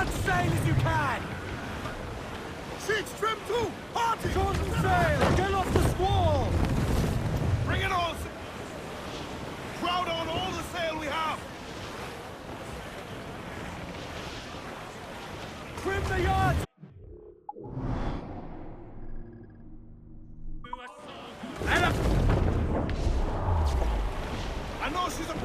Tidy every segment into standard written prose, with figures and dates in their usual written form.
much sail as you can! Sheets trim too! Party! Shorten sail! Get off the squall! Bring it all! Crowd on all the sail we have! Trim the yards! And up! I know she's a...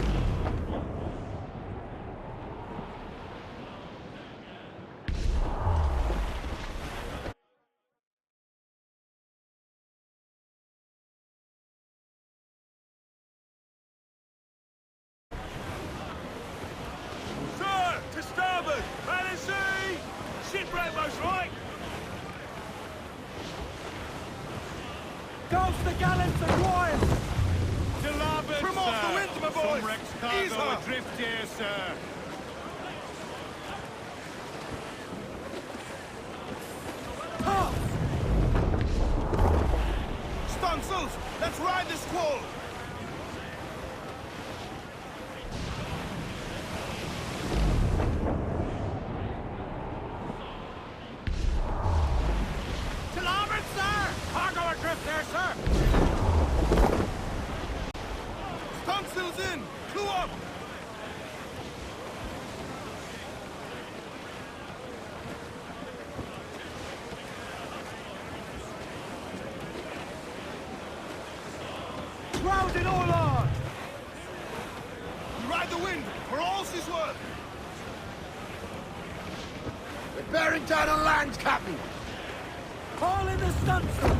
Sir! To starboard! Balancey! Shipwreck most right! Ghost the gallants and royals! To larboard, Trim off the wind, my boys! Some wreck's Ease cargo her. adrift here, sir. Tops! Stunsails! Let's ride this squall! To larboard, sir! Cargo adrift there, sir! Stunsails in! Clue up! Crowded all on! We ride the wind for all she's worth! We're bearing down on land, Captain! Haul in the stunsails!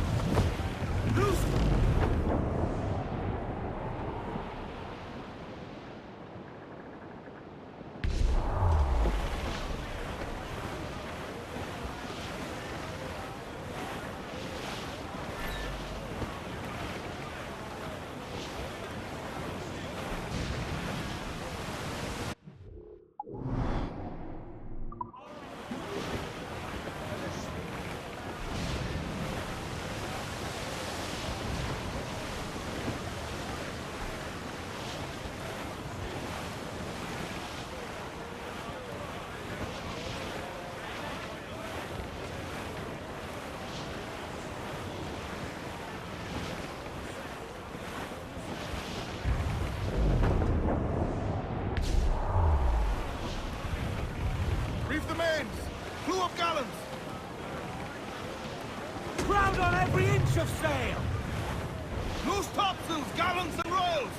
Loose! Reef the mains! Clue up gallants! Crowd on every inch of sail! Loose topsails, gallants and royals!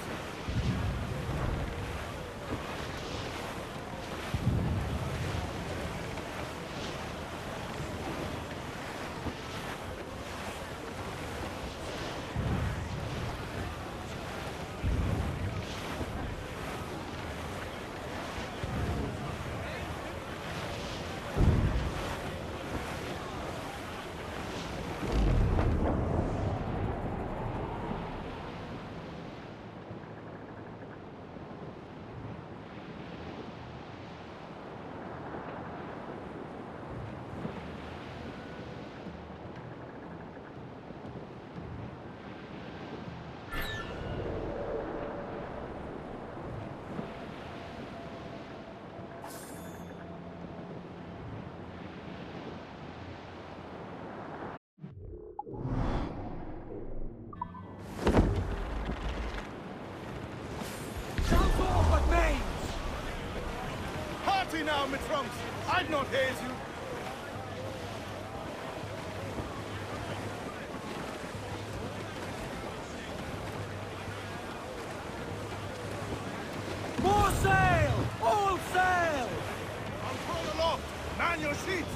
Jump off at mains! Party now, my trunks! I'd not haze you! More sail! All sail! I'm thrown aloft! Man your sheets!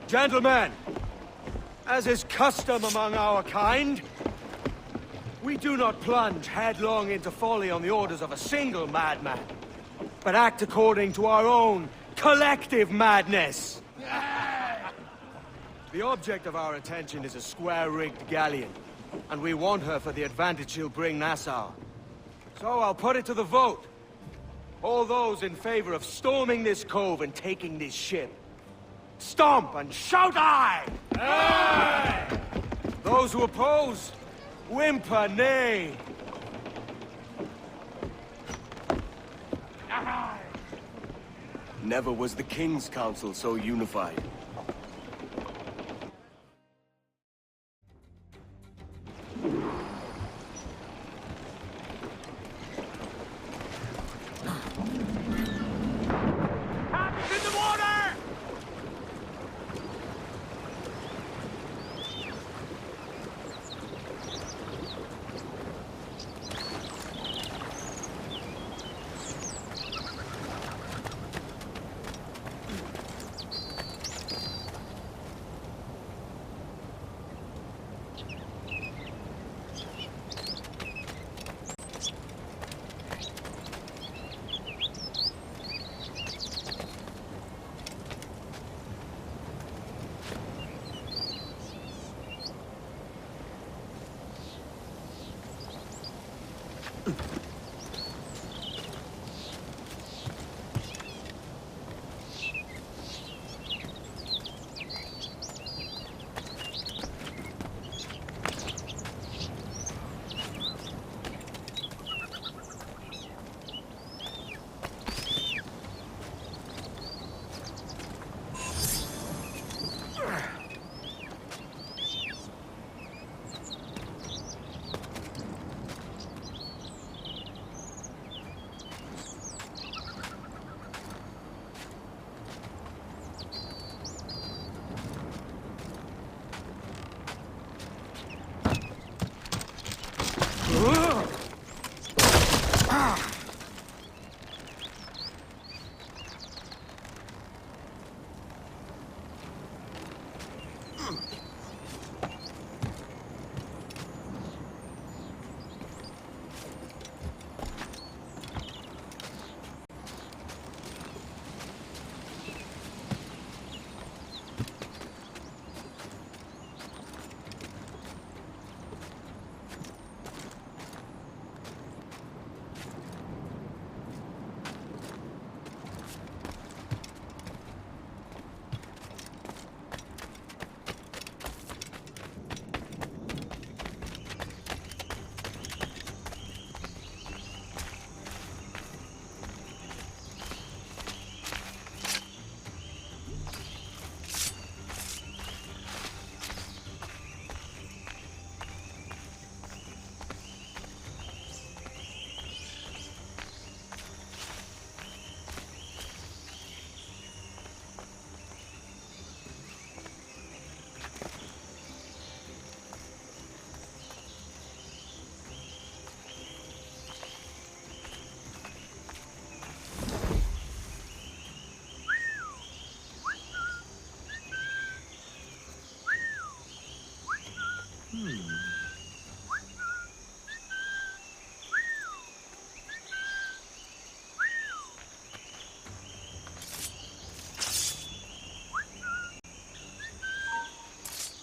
Gentlemen, as is custom among our kind, we do not plunge headlong into folly on the orders of a single madman, but act according to our own collective madness. The object of our attention is a square-rigged galleon, and we want her for the advantage she'll bring Nassau. So I'll put it to the vote. All those in favor of storming this cove and taking this ship, stomp and shout aye! Aye! Those who oppose, whimper nay. Aye! Never was the King's Council so unified.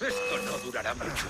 Esto no durará mucho.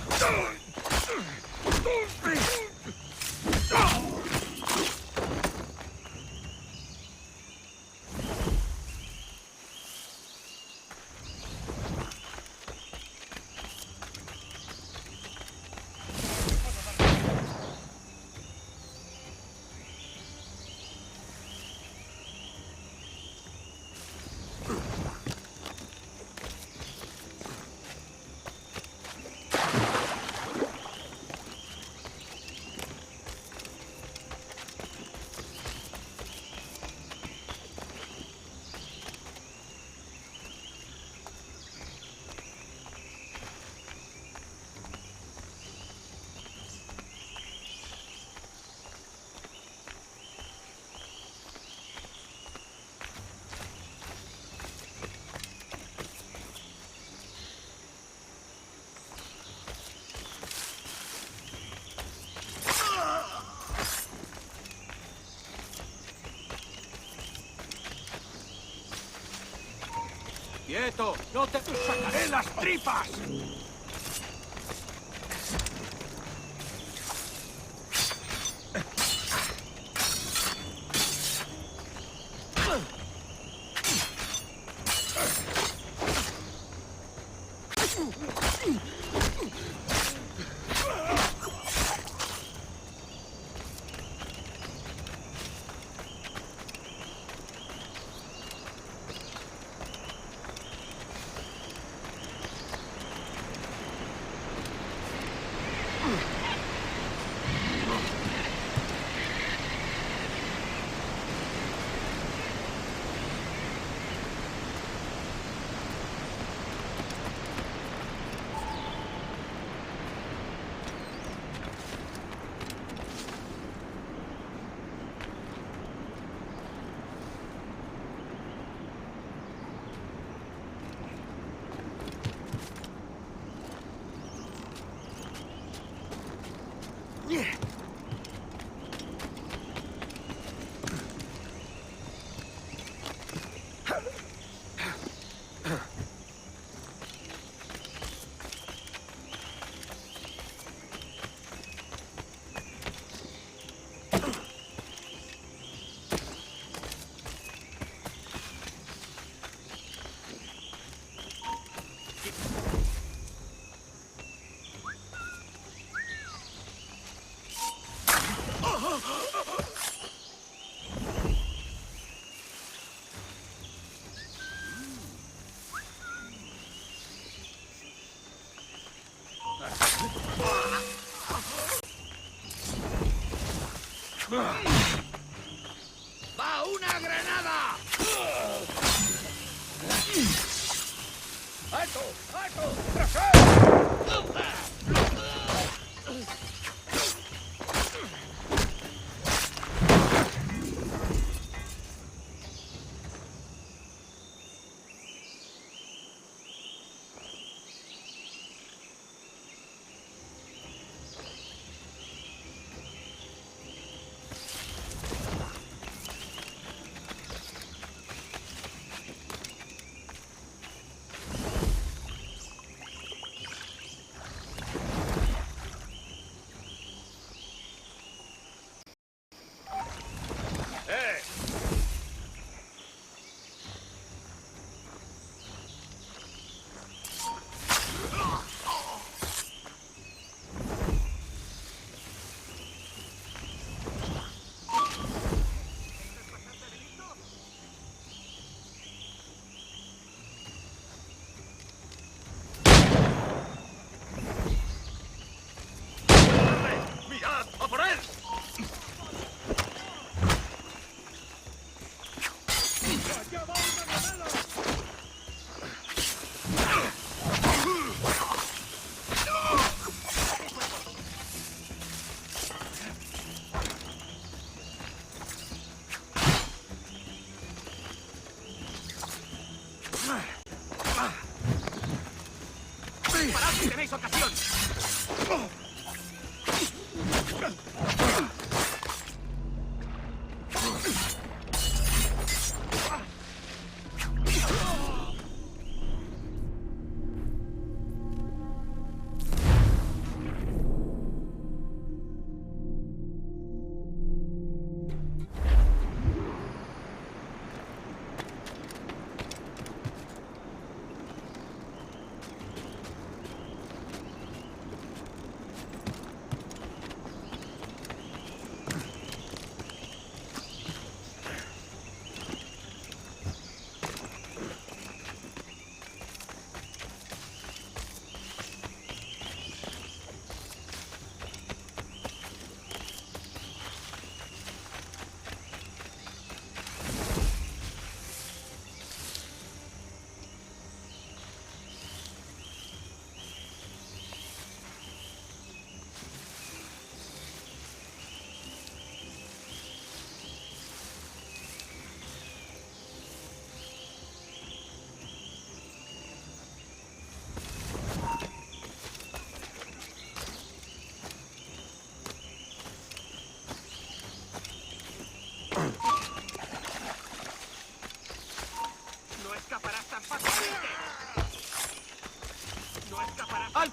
¡Quieto! ¡No te sacaré las tripas! ¡Va una granada! ¡Alto! ¡Alto! ¡Tras él! ¡Mirad! ¡A por él! ¡Parad si tenéis ocasión!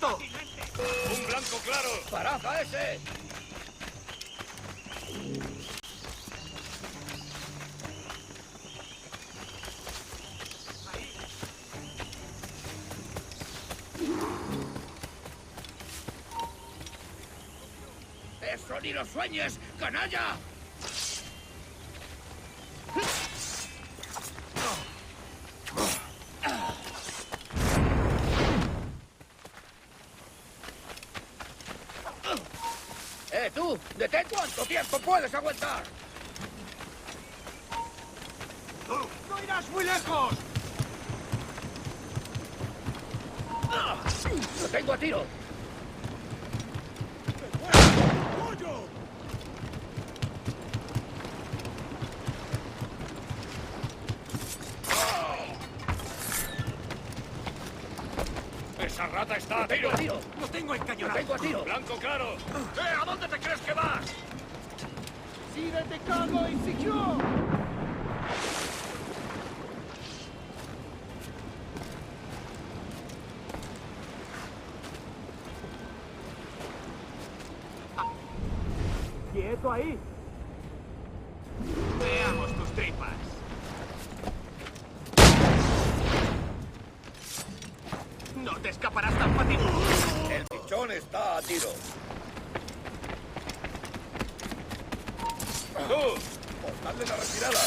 muerto! ¡Un blanco claro! ¡Parad a ese! ¡Eso ni lo sueñes, canalla! ¡Tú! ¡Detén! ¿Cuánto tiempo puedes aguantar? ¡No irás muy lejos! ¡Lo tengo a tiro! ¡Pollo! ¡Esa rata está a ¡Lo tengo tiro! a tiro! ¡Lo tengo ¡Lo encañonado! tengo a tiro! ¡Blanco claro! ¿A dónde te crees que vas? ¡Síguete, cargo y secure! ¡Quieto ahí! Veamos tus tripas. No te escaparás tan fácil. El pichón está a tiro. ¡Tú! ¡Dale la retirada!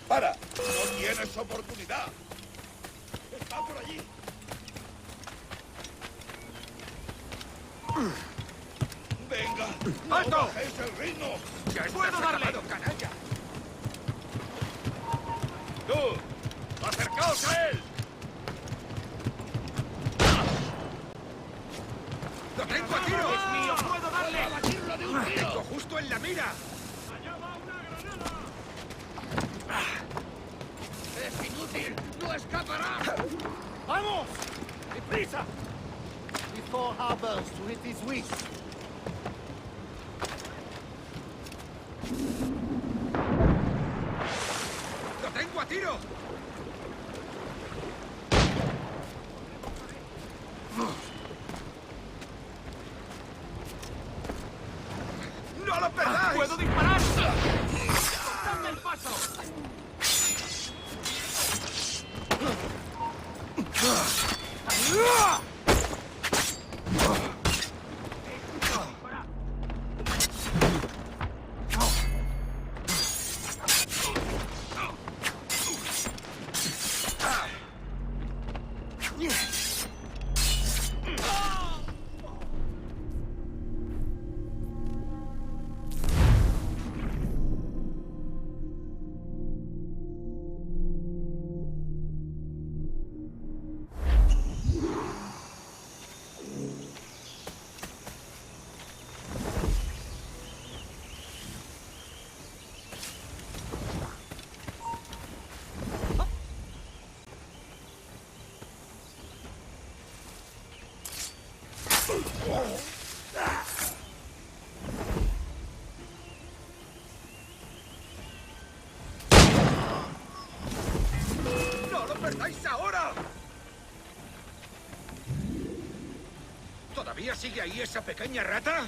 ¡Para! ¡No tienes oportunidad! ¡Está por allí! ¡Venga! ¡No ¡Alto! bajéis el ritmo! ¡Ya estás ¡Puedo darle! acabado, canalla! ¡Tú! ¡Acercaos a él! ¡Lo tengo a tiro! ¡Es mío! ¡Puedo darle! ¡A batirlo de un tiro! ¡Tengo justo en la mira! ¡Es inútil! ¡No escapará! ¡Vamos! ¡Deprisa! Before Harbers to hit his wish. ¡Lo tengo a tiro! ¡No lo perdáis! ¡Puedo disparar! ¡Cortadme el paso! ¡No lo perdáis ahora! ¿Todavía sigue ahí esa pequeña rata?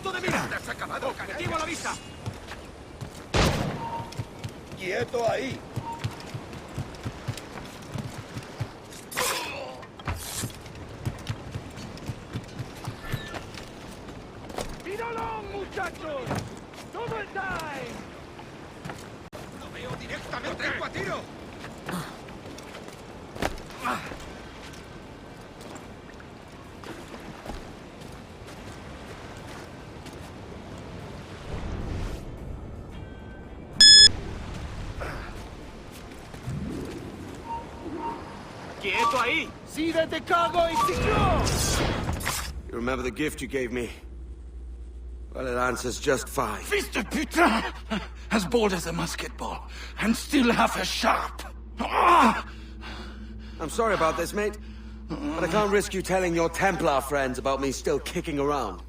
¡Punto de mira! ¡Te has acabado, ¡Objetivo a la vista! ¡Quieto ahí! ¡Tíralo, muchachos! ¡Todo el time! ¡Lo veo directamente! ¡Lo tengo a tiro! ¡Quieto ahí! See that the cargo is secure! You remember the gift you gave me? Well, it answers just fine. Fils de putain! As bold as a musket ball, and still half as sharp. Ah! I'm sorry about this, mate. But I can't risk you telling your Templar friends about me still kicking around.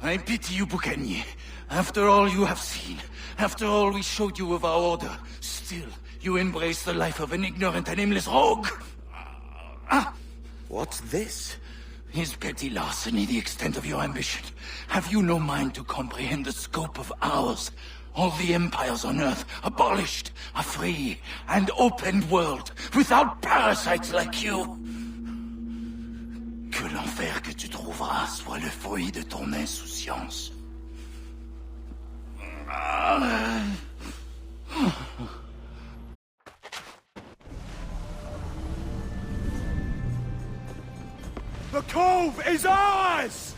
I pity you, Boucanier. After all you have seen, after all we showed you of our order, still you embrace the life of an ignorant and aimless rogue. What's this? Is petty larceny the extent of your ambition? Have you no mind to comprehend the scope of ours? All the empires on Earth abolished, a free and open world, without parasites like you. Que l'enfer que tu trouveras soit le fruit de ton insouciance. The cove is ours!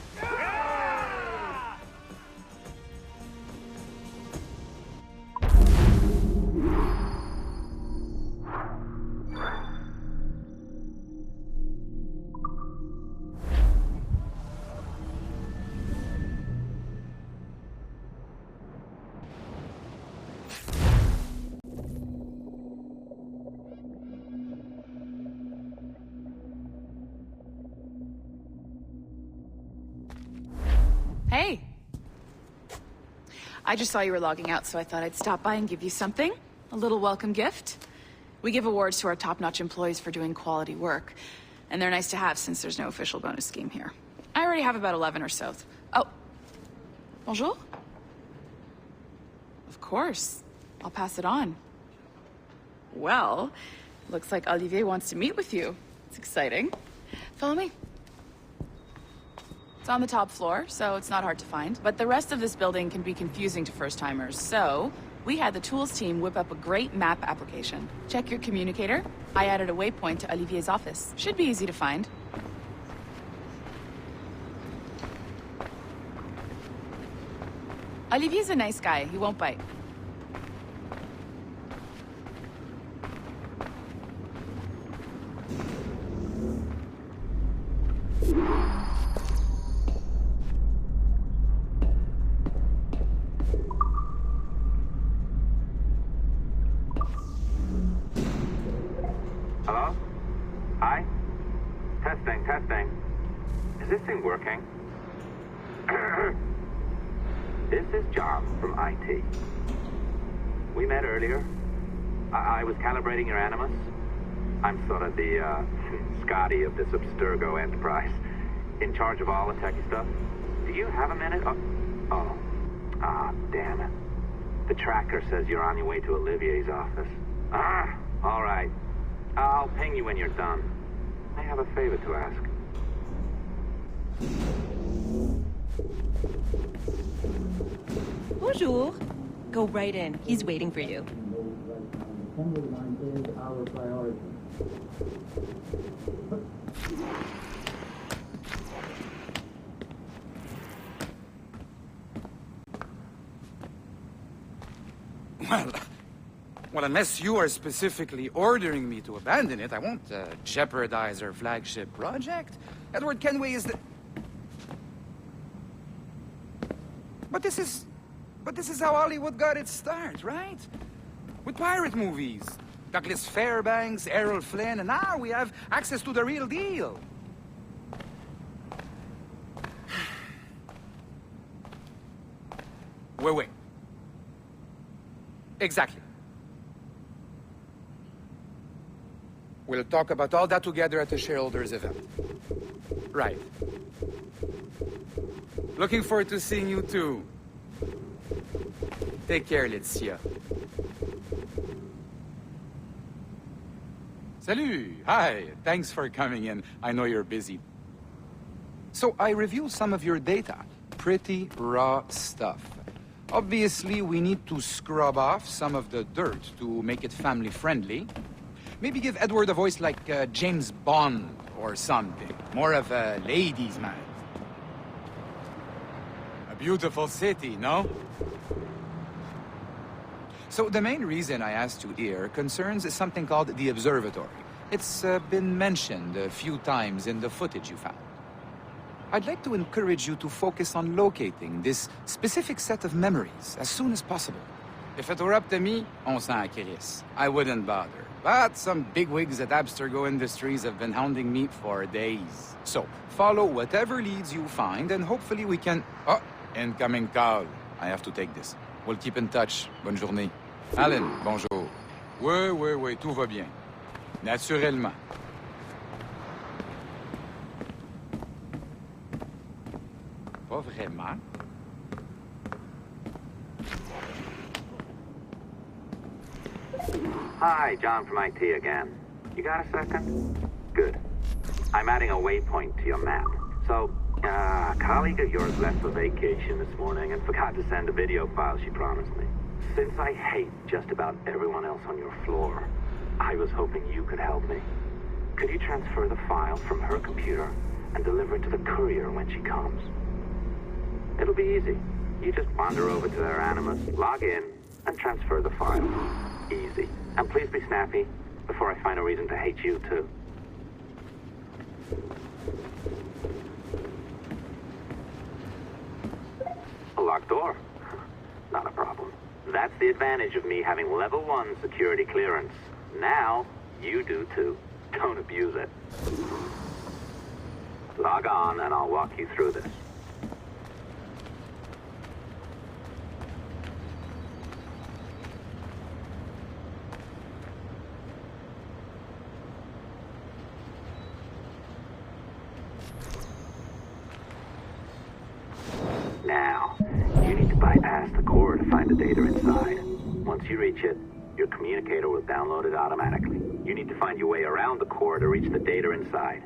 Hey. I just saw you were logging out, so I thought I'd stop by and give you something. A little welcome gift. We give awards to our top-notch employees for doing quality work, and they're nice to have since there's no official bonus scheme here. I already have about 11 or so. Oh. Bonjour? Of course. I'll pass it on. Well, looks like Olivier wants to meet with you. It's exciting. Follow me. It's on the top floor, so it's not hard to find. But the rest of this building can be confusing to first-timers, so we had the tools team whip up a great map application. Check your communicator. I added a waypoint to Olivier's office. Should be easy to find. Olivier's a nice guy. He won't bite. Hello? Hi? Testing, testing. Is this thing working? This is John from IT. We met earlier. I was calibrating your Animus. I'm sort of the, Scotty of this Abstergo enterprise. In charge of all the techie stuff. Do you have a minute? Oh. Ah, damn it. The tracker says you're on your way to Olivier's office. Ah, all right. I'll ping you when you're done. I have a favor to ask. Bonjour. Go right in. He's waiting for you. Well, unless you are specifically ordering me to abandon it, I won't jeopardize our flagship project. Edward Kenway is the... But this is how Hollywood got its start, right? With pirate movies. Douglas Fairbanks, Errol Flynn, and now we have access to the real deal. Wait. Exactly. We'll talk about all that together at the shareholders event. Right. Looking forward to seeing you too. Take care, Laetitia. Salut! Hi! Thanks for coming in. I know you're busy. So I reviewed some of your data. Pretty raw stuff. Obviously, we need to scrub off some of the dirt to make it family-friendly. Maybe give Edward a voice like James Bond or something. More of a ladies' man. A beautiful city, no? So the main reason I asked you here concerns something called the Observatory. It's been mentioned a few times in the footage you found. I'd like to encourage you to focus on locating this specific set of memories as soon as possible. If it were up to me, on s'en crisse. I wouldn't bother. But some bigwigs at Abstergo Industries have been hounding me for days. So, follow whatever leads you find, and hopefully we can... Oh, incoming call. I have to take this. We'll keep in touch. Bonne journée. Alan, bonjour. Oui, tout va bien. Naturellement. Pas vraiment. Hi, John from IT again. You got a second? Good. I'm adding a waypoint to your map. So, a colleague of yours left for vacation this morning and forgot to send a video file she promised me. Since I hate just about everyone else on your floor, I was hoping you could help me. Could you transfer the file from her computer and deliver it to the courier when she comes? It'll be easy. You just wander over to their Animus, log in, and transfer the file. Easy. And please be snappy before I find a reason to hate you, too. A locked door? Not a problem. That's the advantage of me having level 1 security clearance. Now, you do too. Don't abuse it. Log on and I'll walk you through this. Now, you need to bypass the core to find the data inside. Once you reach it, your communicator will download it automatically. You need to find your way around the core to reach the data inside.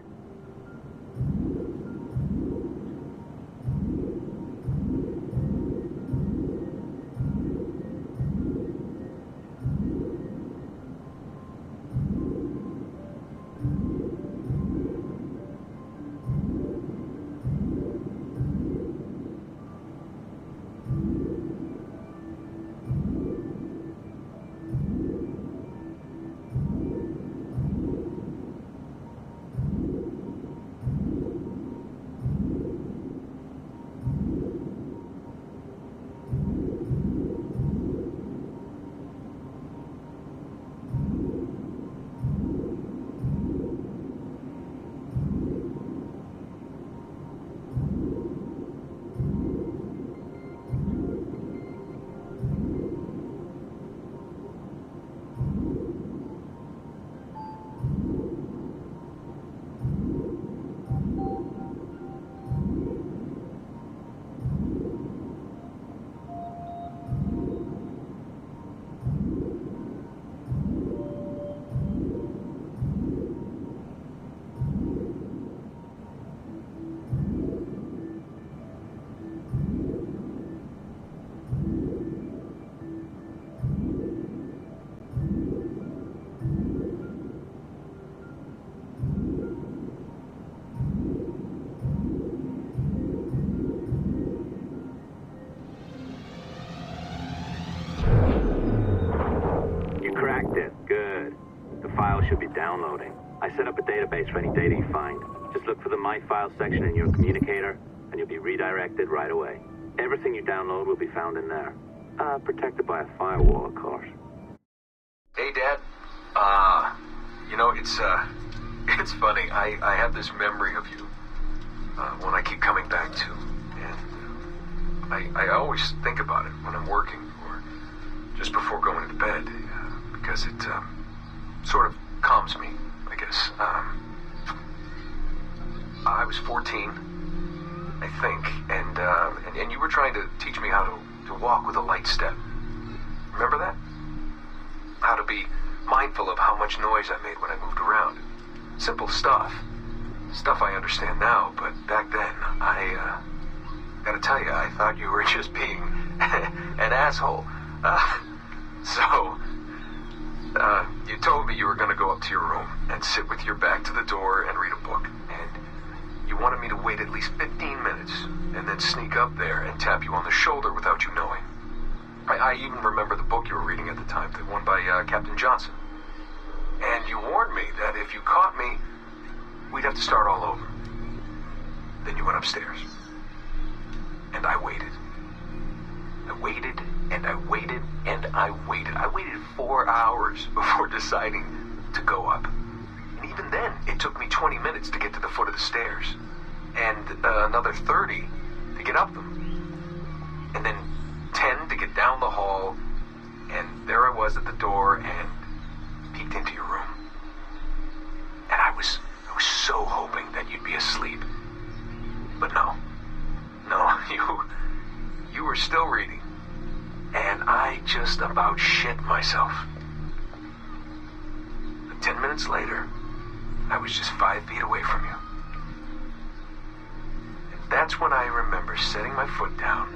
Should be downloading. I set up a database for any data you find. Just look for the My Files section in your communicator, and you'll be redirected right away. Everything you download will be found in there. Protected by a firewall, of course. Hey, Dad. You know, it's funny. I have this memory of you, one I keep coming back to, and I always think about it when I'm working, or just before going to bed, because it, sort of calms me, I guess. guess. I was 14, I think, and you were trying to teach me how to walk with a light step. Remember that? How to be mindful of how much noise I made when I moved around. Simple stuff. Stuff I understand now, but back then, I gotta tell you, I thought you were just being an asshole. You told me you were gonna go up to your room and sit with your back to the door and read a book. And you wanted me to wait at least 15 minutes and then sneak up there and tap you on the shoulder without you knowing. I even remember the book you were reading at the time, the one by Captain Johnson. And you warned me that if you caught me, we'd have to start all over. Then you went upstairs. And I waited. I waited, and I waited, and I waited. I waited 4 hours before deciding to go up. And even then, it took me 20 minutes to get to the foot of the stairs. And another 30 to get up them. And then 10 to get down the hall. And there I was at the door and peeked into your room. And I was so hoping that you'd be asleep. But no, you were still reading. And I just about shit myself. But 10 minutes later, I was just 5 feet away from you. And that's when I remember setting my foot down,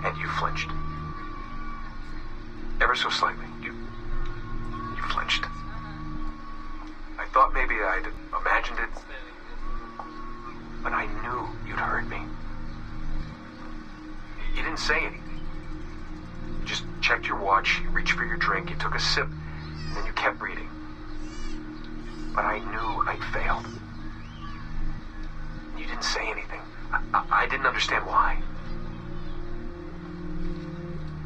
and you flinched. Ever so slightly, you flinched. I thought maybe I'd imagined it, but I knew you'd heard me. You didn't say anything. You just checked your watch, you reached for your drink, you took a sip, and then you kept reading. But I knew I'd failed. You didn't say anything. I didn't understand why.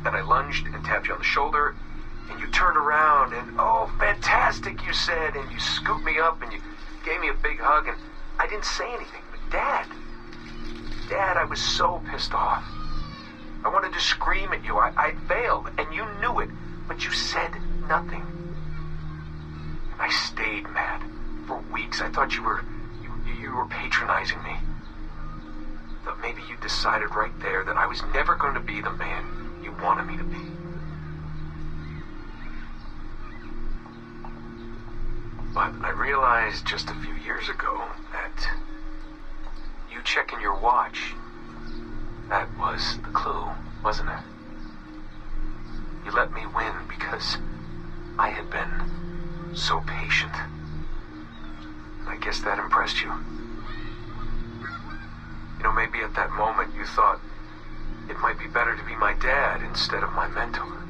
Then I lunged and tapped you on the shoulder, and you turned around, and oh, fantastic, you said, and you scooped me up, and you gave me a big hug, and I didn't say anything. But Dad, I was so pissed off. I wanted to scream at you. I'd failed, and you knew it, but you said nothing. And I stayed mad for weeks. I thought you were patronizing me. But maybe you decided right there that I was never going to be the man you wanted me to be. But I realized just a few years ago that you checking your watch, that was the clue, wasn't it? You let me win because I had been so patient. I guess that impressed you. You know, maybe at that moment you thought it might be better to be my dad instead of my mentor.